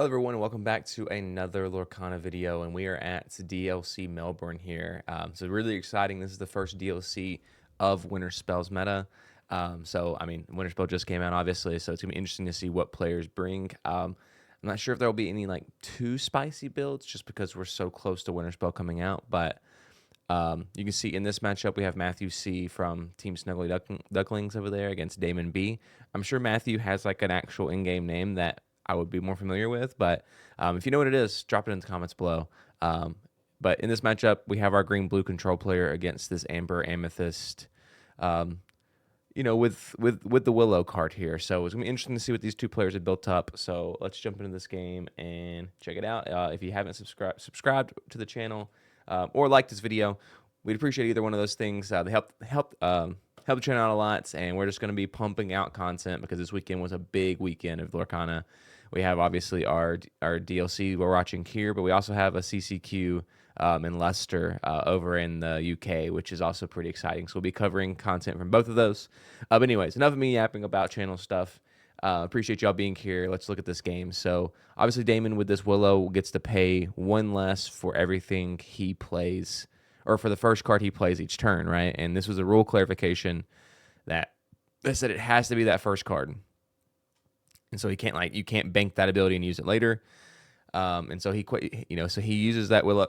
Hello everyone, and welcome back to another Lorcana video, and we are at DLC Melbourne here. So really exciting. This is the first DLC of Winterspell's meta. Winterspell just came out, obviously, so it's gonna be interesting to see what players bring. I'm not sure if there will be any like too spicy builds, just because we're so close to Winterspell coming out. But you can see in this matchup we have Matthew C from Team Snuggly Ducklings over there against Damon B. I'm sure Matthew has like an actual in-game name that I would be more familiar with, but if you know what it is, drop it in the comments below. But in this matchup, we have our green-blue control player against this amber amethyst, with the Willow card here. So it's gonna be interesting to see what these two players have built up. So let's jump into this game and check it out. If you haven't subscribed to the channel or liked this video, we'd appreciate either one of those things. They help the channel out a lot, and we're just going to be pumping out content because this weekend was a big weekend of Lorcana. We have obviously our DLC we're watching here, but we also have a CCQ in Leicester over in the UK, which is also pretty exciting. So we'll be covering content from both of those. But anyways, enough of me yapping about channel stuff. Appreciate y'all being here. Let's look at this game. So obviously Damon with this Willow gets to pay one less for everything he plays, or for the first card he plays each turn, right? And this was a rule clarification that they said it has to be that first card. And so you can't bank that ability and use it later. And so he uses that Willow,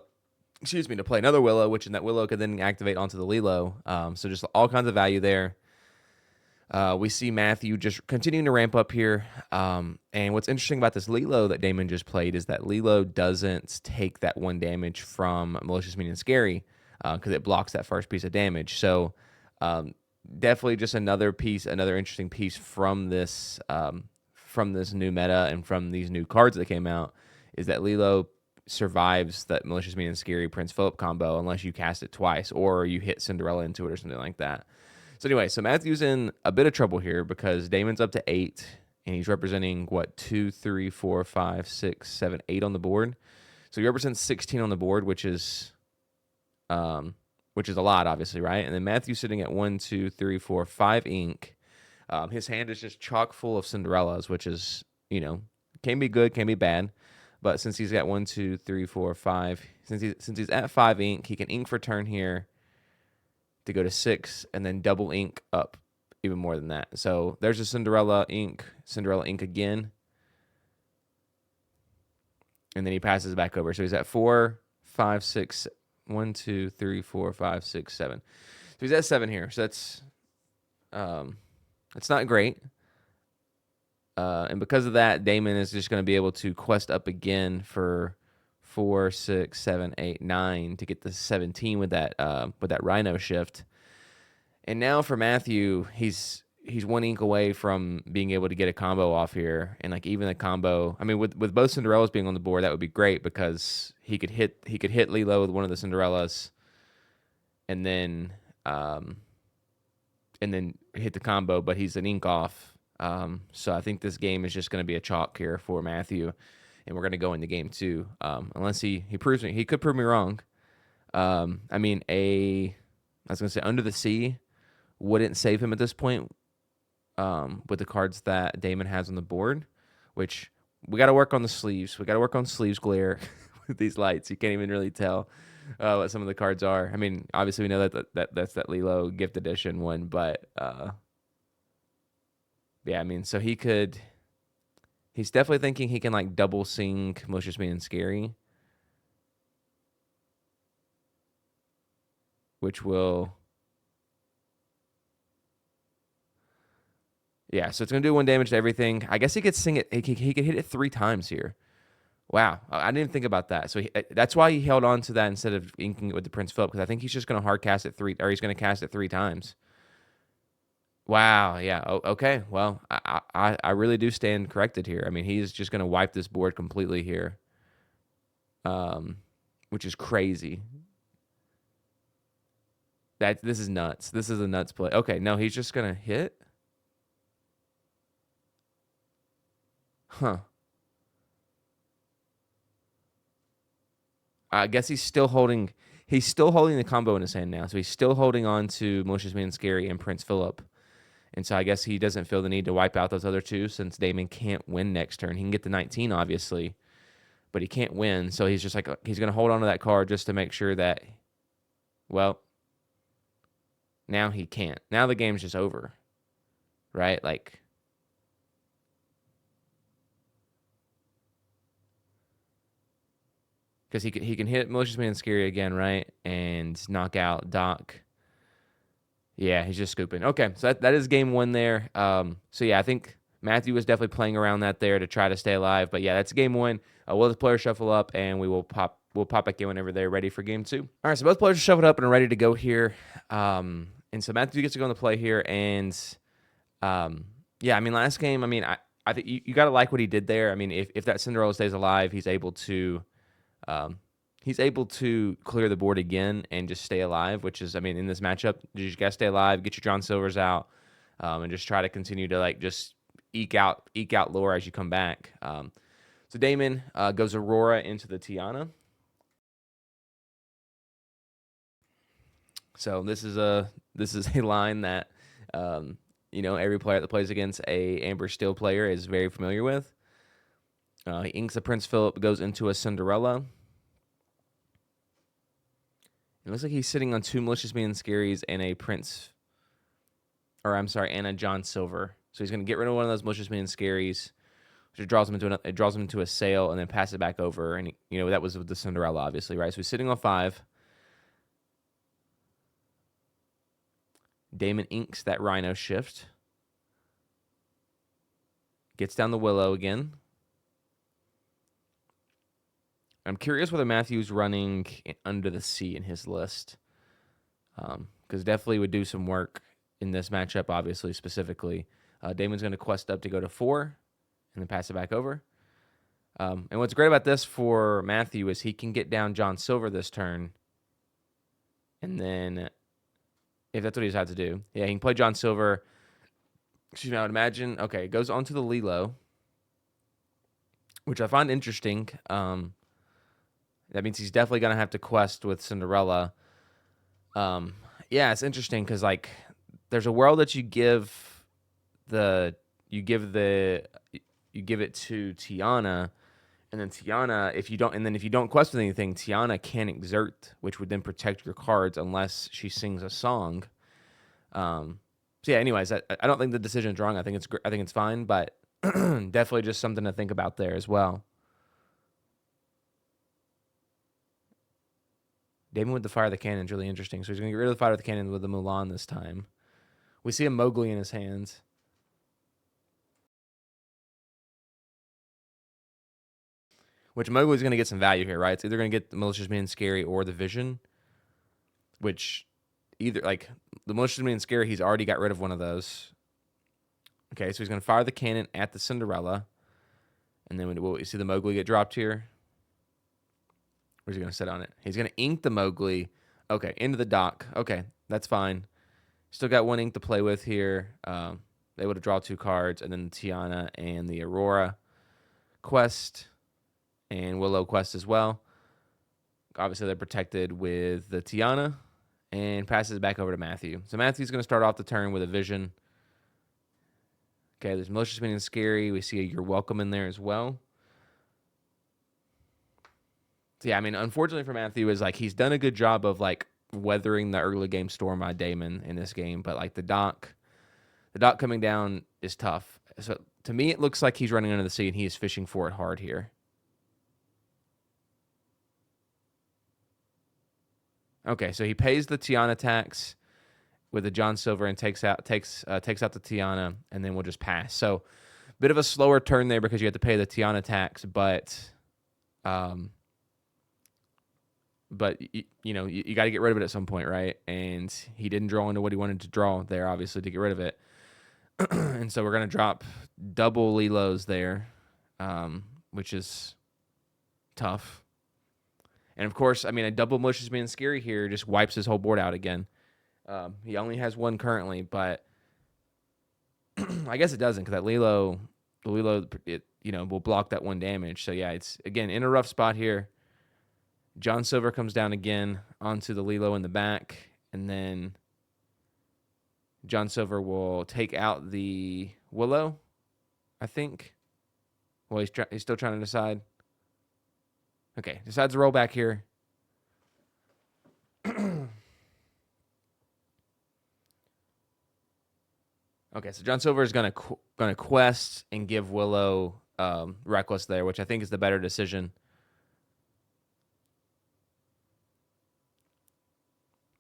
to play another Willow, which in that Willow could then activate onto the Lilo. So just all kinds of value there. We see Matthew just continuing to ramp up here. And what's interesting about this Lilo that Damon just played is that Lilo doesn't take that 1 damage from Malicious Mean and Scary because it blocks that first piece of damage. So definitely just another interesting piece from this new meta and from these new cards that came out is that Lilo survives that Malicious Mean and Scary Prince Philip combo unless you cast it twice or you hit Cinderella into it or something like that. So anyway, so Matthew's in a bit of trouble here because Damon's up to 8, and he's representing, 2, 3, 4, 5, 6, 7, 8 on the board. So he represents 16 on the board, which is a lot, obviously, right? And then Matthew's sitting at 1, 2, 3, 4, 5 ink. His hand is just chock full of Cinderellas, which is, can be good, can be bad. But since he's got 1, 2, 3, 4, 5, since he's at 5 ink, he can ink for turn here to go to 6, and then double ink up even more than that. So there's a Cinderella ink again. And then he passes back over. So he's at 4, 5, 6, 1, 2, 3, 4, 5, 6, 7. So he's at 7 here. So that's not great. And because of that, Damon is just going to be able to quest up again for 4, 6, 7, 8, 9 to get the 17 with that Rhino shift. And now for Matthew, he's 1 ink away from being able to get a combo off here. And like even a combo, I mean, with both Cinderellas being on the board, that would be great because he could hit Lilo with one of the Cinderellas and then hit the combo, but he's an ink off. So I think this game is just going to be a chalk here for Matthew. And we're going to go into game 2, unless he proves me. He could prove me wrong. I was going to say Under the Sea wouldn't save him at this point with the cards that Damon has on the board, which we got to work on the sleeves. We got to work on sleeves glare with these lights. You can't even really tell what some of the cards are. I mean, obviously we know that's that Lilo gift edition one, but yeah, I mean, so he's definitely thinking he can like double sync Malicious Mean and Scary, which will, yeah. So it's gonna do 1 damage to everything. I guess he could sing it. He could hit it 3 times here. Wow, I didn't even think about that. So that's why he held on to that instead of inking it with the Prince Philip, because I think he's just gonna hard cast it 3, or he's gonna cast it 3 times. Wow, yeah, okay. Well, I really do stand corrected here. I mean, he's just going to wipe this board completely here, which is crazy. This is nuts. This is a nuts play. Okay, no, he's just going to hit? Huh. I guess he's still holding the combo in his hand now, so he's still holding on to Malicious Mean and Scary and Prince Philip. And so I guess he doesn't feel the need to wipe out those other two since Damon can't win next turn. He can get the 19, obviously. but he can't win. So he's just like, he's going to hold on to that card just to make sure that, well, now he can't. Now the game's just over, right? Like, because he can hit Malicious Man Scary again, right? And knock out Doc. Yeah, he's just scooping. Okay, so that is game one there. So yeah, I think Matthew was definitely playing around that there to try to stay alive. But yeah, that's game one. We'll let the players shuffle up, and we'll pop back in whenever they're ready for game two. All right, so both players are shuffled up and are ready to go here. And so Matthew gets to go into play here, and yeah, I mean, last game, I mean, I think you got to like what he did there. I mean, if that Cinderella stays alive, he's able to clear the board again and just stay alive, which is, I mean, in this matchup, you just got to stay alive, get your John Silvers out, and just try to continue to, like, just eke out lore as you come back. So Damon goes Aurora into the Tiana. So this is a line that, every player that plays against a Amber Steel player is very familiar with. He inks a Prince Philip, goes into a Cinderella. It looks like he's sitting on two Malicious Man Scaries and a and a John Silver. So he's going to get rid of one of those Malicious Man Scaries, which draws him into a sail, and then pass it back over. And that was with the Cinderella, obviously, right? So he's sitting on 5. Damon inks that Rhino Shift. Gets down the Willow again. I'm curious whether Matthew's running Under the Sea in his list. Because definitely would do some work in this matchup, obviously, specifically. Damon's going to quest up to go to 4 and then pass it back over. And what's great about this for Matthew is he can get down John Silver this turn. And then, if that's what he decides to do, yeah, he can play John Silver. Excuse me, I would imagine. Okay, it goes on to the Lilo, which I find interesting. That means he's definitely going to have to quest with Cinderella. Yeah, it's interesting because, like, there's a world that you give it to Tiana, and then Tiana, if you don't quest with anything, Tiana can exert, which would then protect your cards unless she sings a song. So yeah, anyways, I don't think the decision's wrong. I think it's fine, but definitely just something to think about there as well. Damon with the Fire of the Cannon is really interesting. So he's going to get rid of the Fire of the Cannon with the Mulan this time. We see a Mowgli in his hands. Which Mowgli's going to get some value here, right? It's either going to get the Malicious Man Scary or the Vision. Which, either, like, the Malicious Man Scary, he's already got rid of one of those. Okay, so he's going to fire the cannon at the Cinderella. And then we'll see the Mowgli get dropped here. Where's he going to sit on it? He's going to ink the Mowgli. Okay, into the dock. Okay, that's fine. Still got one ink to play with here. They would have drawn 2 cards, and then the Tiana and the Aurora quest, and Willow quest as well. Obviously, they're protected with the Tiana, and passes it back over to Matthew. So Matthew's going to start off the turn with a Vision. Okay, there's Malicious Man and Scary. We see a You're Welcome in there as well. So yeah, I mean, unfortunately for Matthew, is like he's done a good job of like weathering the early game storm by Damon in this game, but like the dock coming down is tough. So to me, it looks like he's running under the sea and he is fishing for it hard here. Okay, so he pays the Tiana tax with the John Silver and takes out the Tiana, and then we'll just pass. So bit of a slower turn there because you have to pay the Tiana tax, but you got to get rid of it at some point, right? And he didn't draw into what he wanted to draw there, obviously, to get rid of it. And so we're going to drop double Lilos there, which is tough. And, of course, I mean, a double Malicious Man Scary here just wipes his whole board out again. He only has one currently, but I guess it doesn't because the Lilo, will block that 1 damage. So, yeah, it's, again, in a rough spot here. John Silver comes down again onto the Lilo in the back, and then John Silver will take out the Willow, I think. Well, he's still trying to decide. Okay, decides to roll back here. Okay, so John Silver is gonna quest and give Willow Reckless there, which I think is the better decision.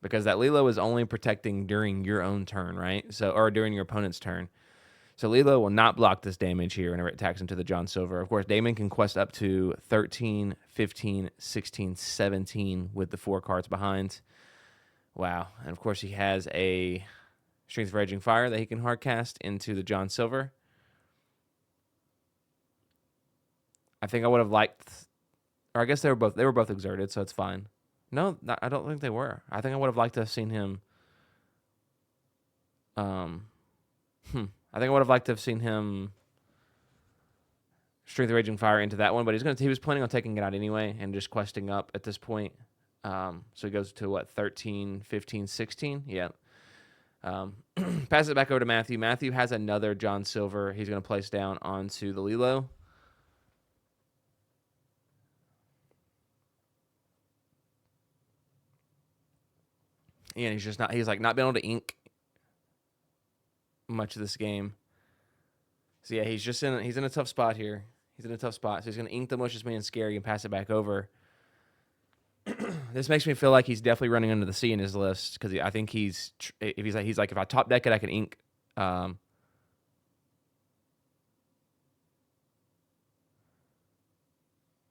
Because that Lilo is only protecting during your own turn, right? So, or during your opponent's turn. So Lilo will not block this damage here whenever it attacks into the John Silver. Of course, Damon can quest up to 13, 15, 16, 17 with the 4 cards behind. Wow. And of course, he has a Strength of Raging Fire that he can hardcast into the John Silver. I think I would have liked, or I guess they were both exerted, so it's fine. No, I don't think they were. I think I would have liked to have seen him. I think I would have liked to have seen him Strength of Raging Fire into that one, but he was planning on taking it out anyway and just questing up at this point. So he goes to what, 13, 15, 16? Yeah. Pass it back over to Matthew. Matthew has another John Silver he's going to place down onto the Lilo. And he's not been able to ink much of this game. So yeah, he's in a tough spot here. He's in a tough spot. So he's going to ink the Malicious Man Scary and pass it back over. This makes me feel like he's definitely running under the sea in his list, because I think if I top deck it, I can ink.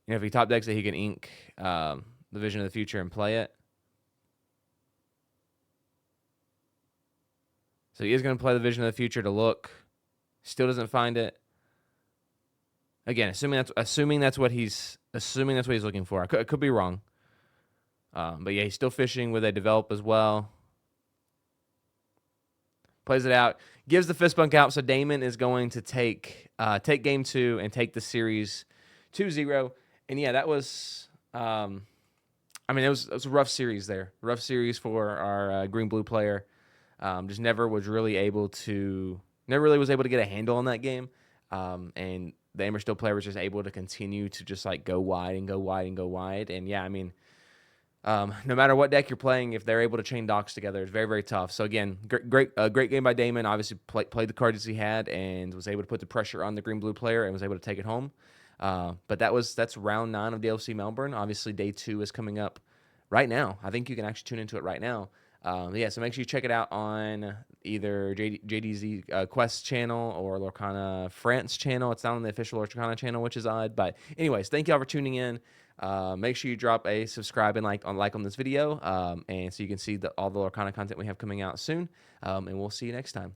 If he top decks it, he can ink the Vision of the Future and play it. So he is going to play the Vision of the Future to look. Still doesn't find it. Again, assuming that's what he's looking for. I could be wrong. But yeah, he's still fishing with a develop as well. Plays it out. Gives the fist bump out. So Damon is going to take game 2 and take the series 2-0. And yeah, that was. It was a rough series there. Rough series for our green-blue player. Just never was able to get a handle on that game. And the Emerald Steel player was just able to continue to just like go wide and go wide and go wide. And yeah, no matter what deck you're playing, if they're able to chain docks together, it's very, very tough. So again, great game by Damon. Obviously played the cards he had and was able to put the pressure on the green-blue player and was able to take it home. But that's round 9 of DLC Melbourne. Obviously, day 2 is coming up right now. I think you can actually tune into it right now. So make sure you check it out on either JDZ Quest channel or Lorcana France channel. It's not on the official Lorcana channel, which is odd. But anyways, thank y'all for tuning in. Make sure you drop a subscribe and like on this video, and so you can see all the Lorcana content we have coming out soon. And we'll see you next time.